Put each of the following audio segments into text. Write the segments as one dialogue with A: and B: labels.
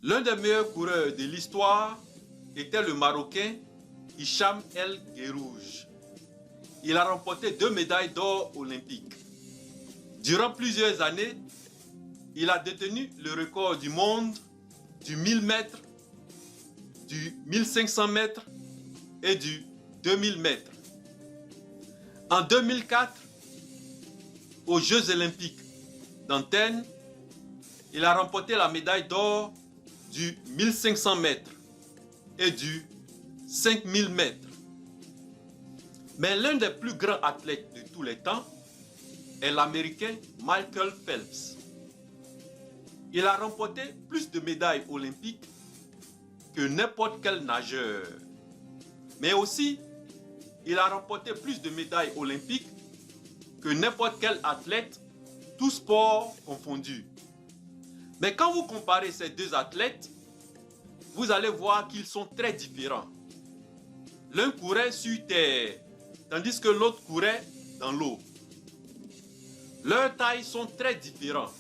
A: L'un des meilleurs coureurs de l'histoire était le Marocain Hicham El Guerrouj. Il a remporté 2 médailles d'or olympiques. Durant plusieurs années, il a détenu le record du monde du 1000 mètres, du 1500 mètres et du 2000 mètres. En 2004, aux Jeux olympiques d'Athènes, il a remporté la médaille d'or du 1500 mètres et du 5000 mètres. Mais l'un des plus grands athlètes de tous les temps est l'Américain Michael Phelps. Il a remporté plus de médailles olympiques que n'importe quel nageur. Mais aussi, il a remporté plus de médailles olympiques que n'importe quel athlète, tous sports confondus. Mais quand vous comparez ces deux athlètes, vous allez voir qu'ils sont très différents. L'un courait sur terre, tandis que l'autre courait dans l'eau. Leurs tailles sont très différentes.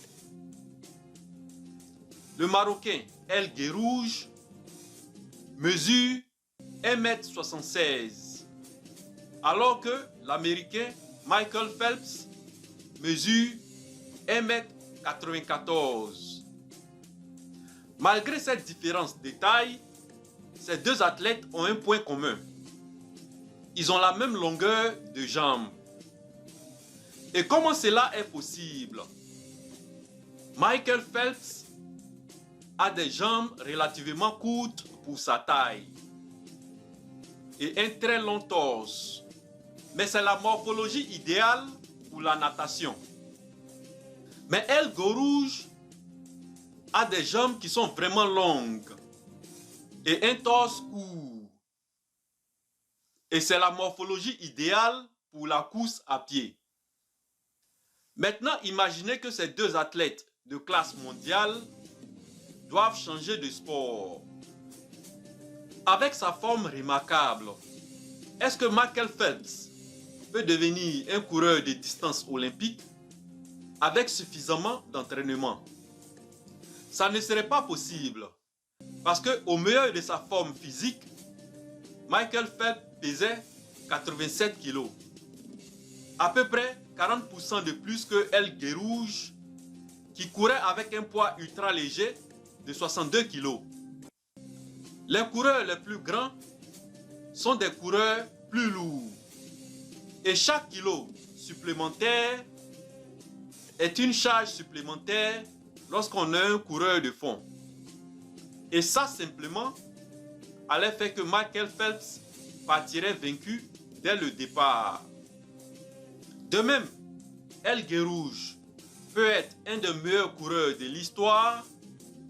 A: Le Marocain El Guerrouj mesure 1,76 m, alors que l'Américain Michael Phelps mesure 1,94 m. Malgré cette différence de taille, ces deux athlètes ont un point commun. Ils ont la même longueur de jambes. Et comment cela est possible? Michael Phelps a des jambes relativement courtes pour sa taille et un très long torse. Mais c'est la morphologie idéale pour la natation. Mais El Guerrouj a des jambes qui sont vraiment longues et un torse court. Et c'est la morphologie idéale pour la course à pied. Maintenant, imaginez que ces deux athlètes de classe mondiale doivent changer de sport. Avec sa forme remarquable, est-ce que Michael Phelps peut devenir un coureur de distance olympique avec suffisamment d'entraînement? Ça ne serait pas possible parce qu'au meilleur de sa forme physique, Michael Phelps pesait 87 kg. À peu près 40% de plus que El Guerrouj qui courait avec un poids ultra léger de 62 kg. Les coureurs les plus grands sont des coureurs plus lourds. Et chaque kilo supplémentaire est une charge supplémentaire lorsqu'on a un coureur de fond. Et ça simplement allait faire que Michael Phelps partirait vaincu dès le départ. De même, El Guerrouj peut être un des meilleurs coureurs de l'histoire,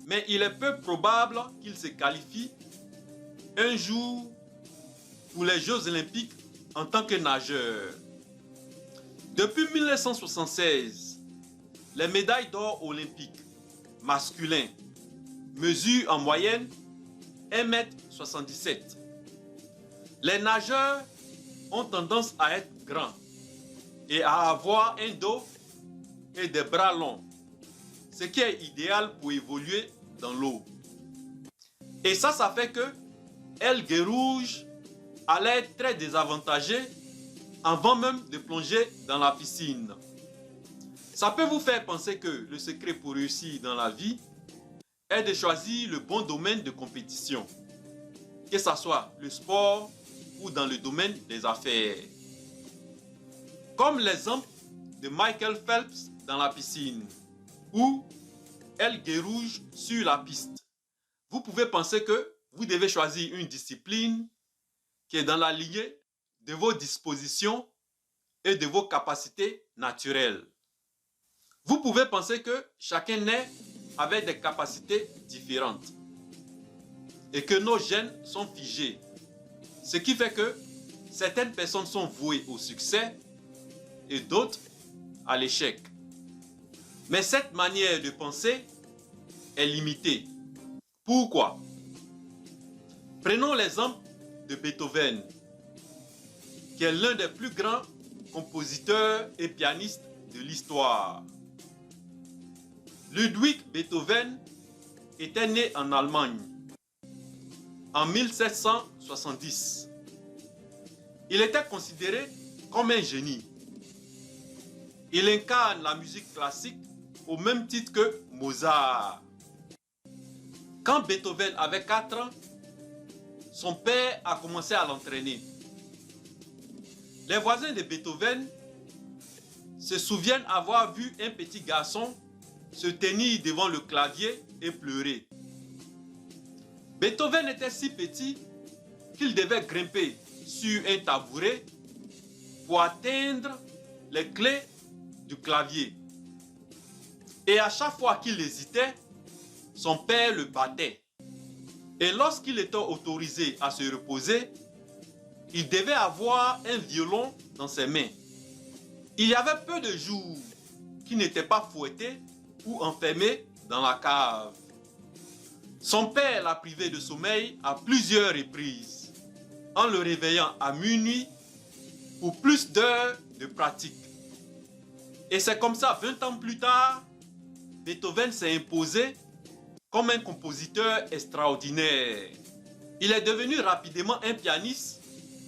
A: mais il est peu probable qu'il se qualifie un jour pour les Jeux olympiques en tant que nageur. Depuis 1976, les médailles d'or olympiques masculins mesurent en moyenne 1,77 m. Les nageurs ont tendance à être grands et à avoir un dos et des bras longs, ce qui est idéal pour évoluer dans l'eau. Et ça fait que El Guerrouj allait être très désavantagé avant même de plonger dans la piscine. Ça peut vous faire penser que le secret pour réussir dans la vie est de choisir le bon domaine de compétition, que ce soit le sport ou dans le domaine des affaires. Comme l'exemple de Michael Phelps dans la piscine ou El Guerrouj sur la piste. Vous pouvez penser que vous devez choisir une discipline qui est dans la lignée de vos dispositions et de vos capacités naturelles. Vous pouvez penser que chacun naît avec des capacités différentes et que nos gènes sont figés, ce qui fait que certaines personnes sont vouées au succès et d'autres à l'échec. Mais cette manière de penser est limitée. Pourquoi? Prenons l'exemple de Beethoven, qui est l'un des plus grands compositeurs et pianistes de l'histoire. Ludwig Beethoven était né en Allemagne en 1770. Il était considéré comme un génie. Il incarne la musique classique au même titre que Mozart. Quand Beethoven avait 4 ans, son père a commencé à l'entraîner. Les voisins de Beethoven se souviennent avoir vu un petit garçon se tenir devant le clavier et pleurer. Beethoven était si petit qu'il devait grimper sur un tabouret pour atteindre les clés du clavier. Et à chaque fois qu'il hésitait, son père le battait. Et lorsqu'il était autorisé à se reposer, il devait avoir un violon dans ses mains. Il y avait peu de jours qu'il n'était pas fouetté ou enfermé dans la cave. Son père l'a privé de sommeil à plusieurs reprises, en le réveillant à minuit pour plus d'heures de pratique. Et c'est comme ça, 20 ans plus tard, Beethoven s'est imposé comme un compositeur extraordinaire. Il est devenu rapidement un pianiste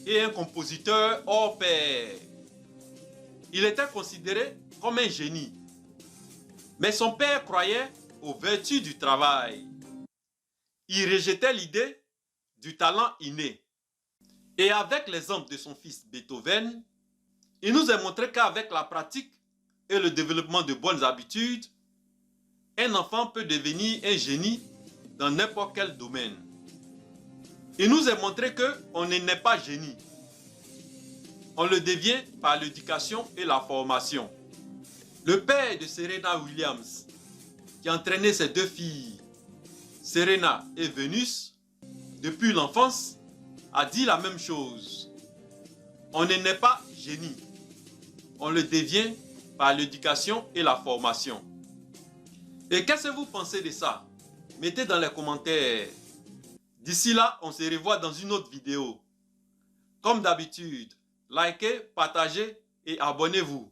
A: et un compositeur hors pair. Il était considéré comme un génie. Mais son père croyait aux vertus du travail. Il rejetait l'idée du talent inné. Et avec l'exemple de son fils Beethoven, il nous a montré qu'avec la pratique et le développement de bonnes habitudes, un enfant peut devenir un génie dans n'importe quel domaine. Il nous a montré qu'on n'est pas génie. On le devient par l'éducation et la formation. Le père de Serena Williams, qui entraînait ses 2 filles, Serena et Venus, depuis l'enfance, a dit la même chose. On n'est pas génie. On le devient par l'éducation et la formation. Et qu'est-ce que vous pensez de ça? Mettez dans les commentaires. D'ici là, on se revoit dans une autre vidéo. Comme d'habitude, likez, partagez et abonnez-vous.